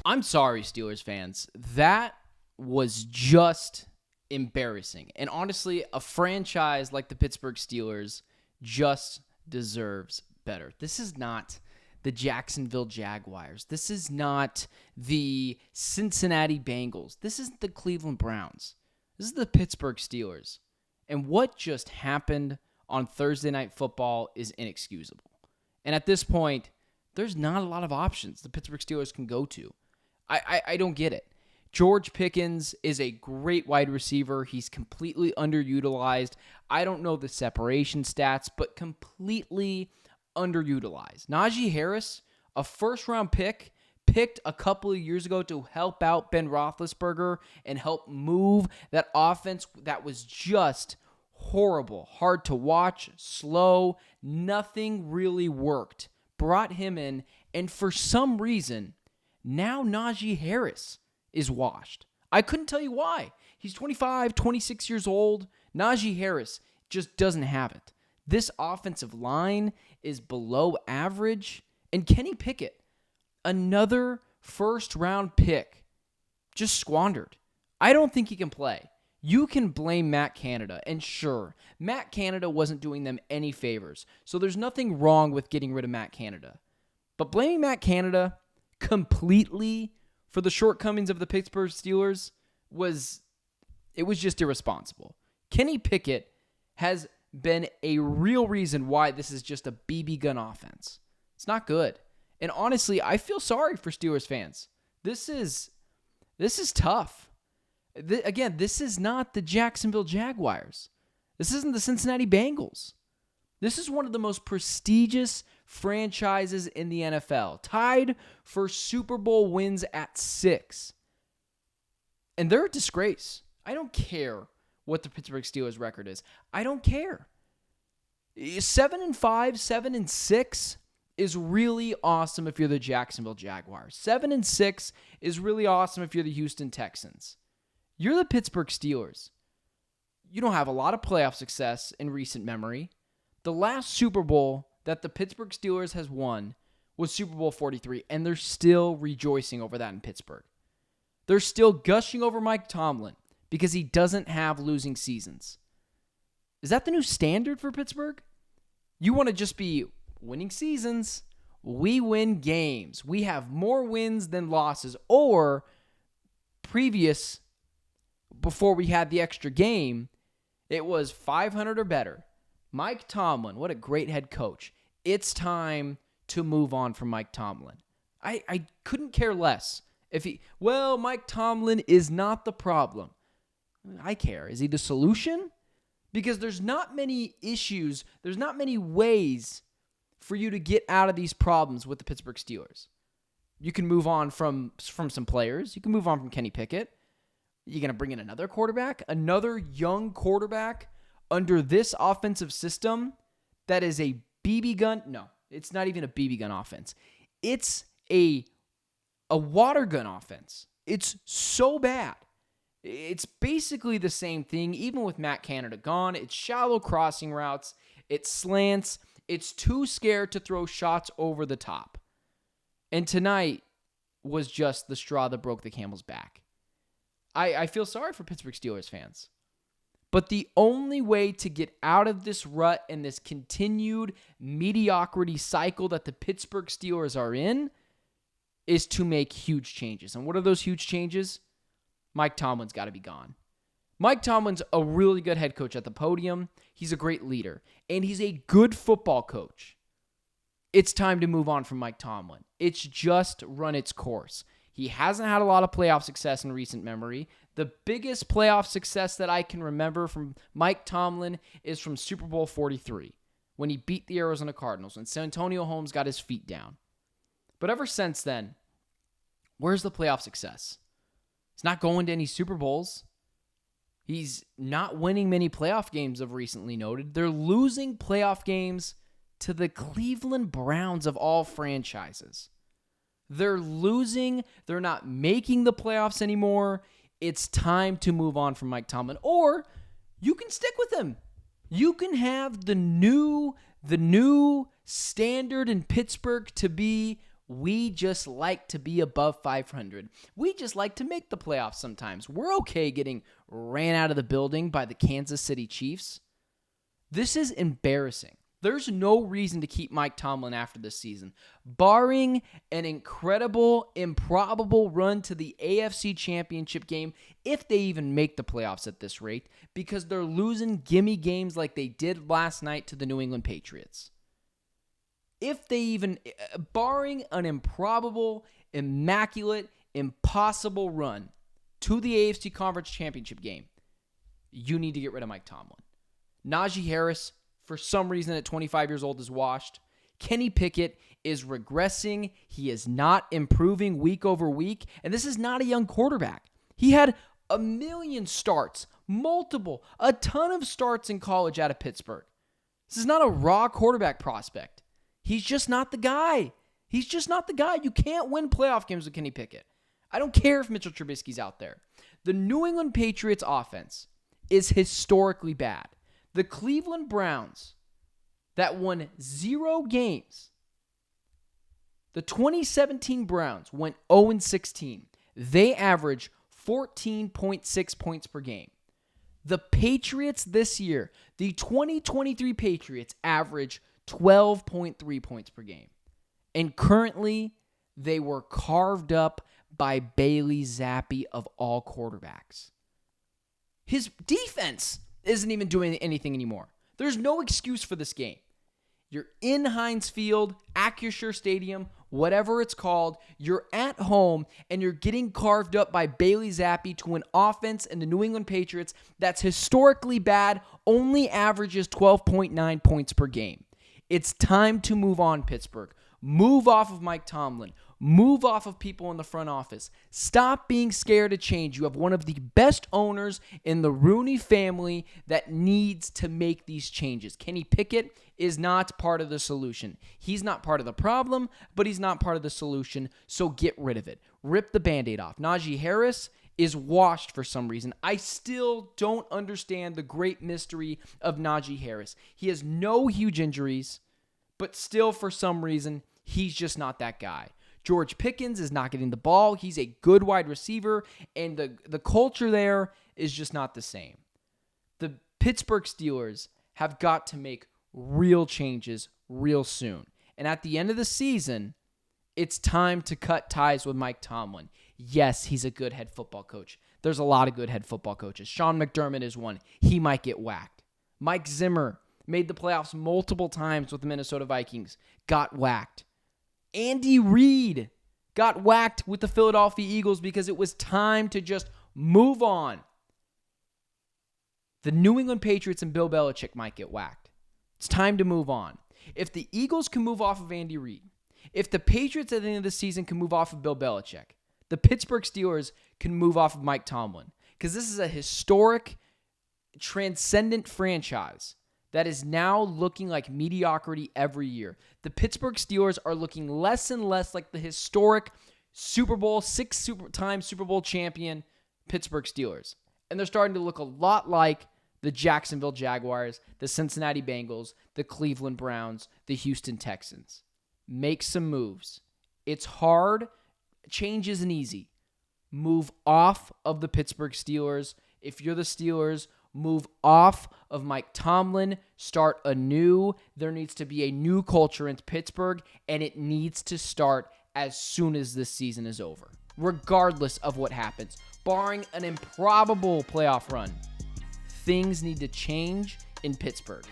I'm sorry, Steelers fans. That was just embarrassing. And honestly, a franchise like the Pittsburgh Steelers just deserves better. This is not the Jacksonville Jaguars. This is not the Cincinnati Bengals. This isn't the Cleveland Browns. This is the Pittsburgh Steelers. And what just happened on Thursday Night Football is inexcusable. And at this point, there's not a lot of options the Pittsburgh Steelers can go to. I don't get it. George Pickens is a great wide receiver. He's completely underutilized. I don't know the separation stats, but completely underutilized. Najee Harris, a first-round pick, picked a couple of years ago to help out Ben Roethlisberger and help move that offense that was just horrible, hard to watch, slow, nothing really worked. Brought him in, and for some reason, now Najee Harris is washed. I couldn't tell you why. He's 25, 26 years old. Najee Harris just doesn't have it. This offensive line is below average. And Kenny Pickett, another first-round pick, just squandered. I don't think he can play. You can blame Matt Canada, and sure, Matt Canada wasn't doing them any favors, so there's nothing wrong with getting rid of Matt Canada. But blaming Matt Canada completely for the shortcomings of the Pittsburgh Steelers was just irresponsible. Kenny Pickett has been a real reason why this is just a BB gun offense. It's not good. And honestly, I feel sorry for Steelers fans. This is tough. Again, this is not the Jacksonville Jaguars. This isn't the Cincinnati Bengals. This is one of the most prestigious franchises in the NFL, tied for Super Bowl wins at 6. And they're a disgrace. I don't care what the Pittsburgh Steelers record is. I don't care. 7-5, 7-6 is really awesome if you're the Jacksonville Jaguars. 7-6 is really awesome if you're the Houston Texans. You're the Pittsburgh Steelers. You don't have a lot of playoff success in recent memory. The last Super Bowl that the Pittsburgh Steelers has won was Super Bowl 43, and they're still rejoicing over that in Pittsburgh. They're still gushing over Mike Tomlin because he doesn't have losing seasons. Is that the new standard for Pittsburgh? You want to just be winning seasons. We win games. We have more wins than losses. Or before we had the extra game, it was 500 or better. Mike Tomlin, what a great head coach. It's time to move on from Mike Tomlin. I couldn't care less. Mike Tomlin is not the problem. I care. Is he the solution? Because there's not many issues, there's not many ways for you to get out of these problems with the Pittsburgh Steelers. You can move on from some players. You can move on from Kenny Pickett. You're going to bring in another quarterback, another young quarterback under this offensive system that is a BB gun. No, it's not even a BB gun offense. It's a water gun offense. It's so bad. It's basically the same thing, even with Matt Canada gone. It's shallow crossing routes. It's slants. It's too scared to throw shots over the top. And tonight was just the straw that broke the camel's back. I feel sorry for Pittsburgh Steelers fans. But the only way to get out of this rut and this continued mediocrity cycle that the Pittsburgh Steelers are in is to make huge changes. And what are those huge changes? Mike Tomlin's got to be gone. Mike Tomlin's a really good head coach at the podium. He's a great leader. And he's a good football coach. It's time to move on from Mike Tomlin. It's just run its course. He hasn't had a lot of playoff success in recent memory. The biggest playoff success that I can remember from Mike Tomlin is from Super Bowl 43, when he beat the Arizona Cardinals, when Santonio Holmes got his feet down. But ever since then, where's the playoff success? He's not going to any Super Bowls. He's not winning many playoff games of recently noted. They're losing playoff games to the Cleveland Browns of all franchises. They're losing. They're not making the playoffs anymore. It's time to move on from Mike Tomlin. Or you can stick with him. You can have the new standard in Pittsburgh to be We just like to be above 500. We just like to make the playoffs sometimes. We're okay getting ran out of the building by the Kansas City Chiefs. This is embarrassing. There's no reason to keep Mike Tomlin after this season, barring an incredible, improbable run to the AFC Championship game, if they even make the playoffs at this rate, because they're losing gimme games like they did last night to the New England Patriots. If they even, barring an improbable, immaculate, impossible run to the AFC Conference Championship game, you need to get rid of Mike Tomlin. Najee Harris, for some reason at 25 years old, is washed. Kenny Pickett is regressing. He is not improving week over week. And this is not a young quarterback. He had a million starts, a ton of starts in college out of Pittsburgh. This is not a raw quarterback prospect. He's just not the guy. You can't win playoff games with Kenny Pickett. I don't care if Mitchell Trubisky's out there. The New England Patriots offense is historically bad. The Cleveland Browns that won 0 games. The 2017 Browns went 0-16. They average 14.6 points per game. The Patriots this year, the 2023 Patriots, average 12.3 points per game. And currently, they were carved up by Bailey Zappi of all quarterbacks. His defense isn't even doing anything anymore. There's no excuse for this game. You're in Heinz Field, Acrisure Stadium, whatever it's called. You're at home, and you're getting carved up by Bailey Zappi to an offense in the New England Patriots that's historically bad, only averages 12.9 points per game. It's time to move on, Pittsburgh. Move off of Mike Tomlin. Move off of people in the front office. Stop being scared to change. You have one of the best owners in the Rooney family that needs to make these changes. Kenny Pickett is not part of the solution. He's not part of the problem, but he's not part of the solution, so get rid of it. Rip the Band-Aid off. Najee Harris is washed for some reason. I still don't understand the great mystery of Najee Harris. He has no huge injuries, but still for some reason, he's just not that guy. George Pickens is not getting the ball. He's a good wide receiver, and the culture there is just not the same. The Pittsburgh Steelers have got to make real changes real soon. And at the end of the season, it's time to cut ties with Mike Tomlin. Yes, he's a good head football coach. There's a lot of good head football coaches. Sean McDermott is one. He might get whacked. Mike Zimmer made the playoffs multiple times with the Minnesota Vikings. Got whacked. Andy Reid got whacked with the Philadelphia Eagles because it was time to just move on. The New England Patriots and Bill Belichick might get whacked. It's time to move on. If the Eagles can move off of Andy Reid, if the Patriots at the end of the season can move off of Bill Belichick, the Pittsburgh Steelers can move off of Mike Tomlin. Because this is a historic, transcendent franchise that is now looking like mediocrity every year. The Pittsburgh Steelers are looking less and less like the historic Super Bowl, 6-time Super Bowl champion Pittsburgh Steelers. And they're starting to look a lot like the Jacksonville Jaguars, the Cincinnati Bengals, the Cleveland Browns, the Houston Texans. Make some moves. It's hard. Change isn't easy. Move off of the Pittsburgh Steelers. If you're the Steelers, move off of Mike Tomlin. Start anew. There needs to be a new culture in Pittsburgh, and it needs to start as soon as this season is over, regardless of what happens. Barring an improbable playoff run, things need to change in Pittsburgh.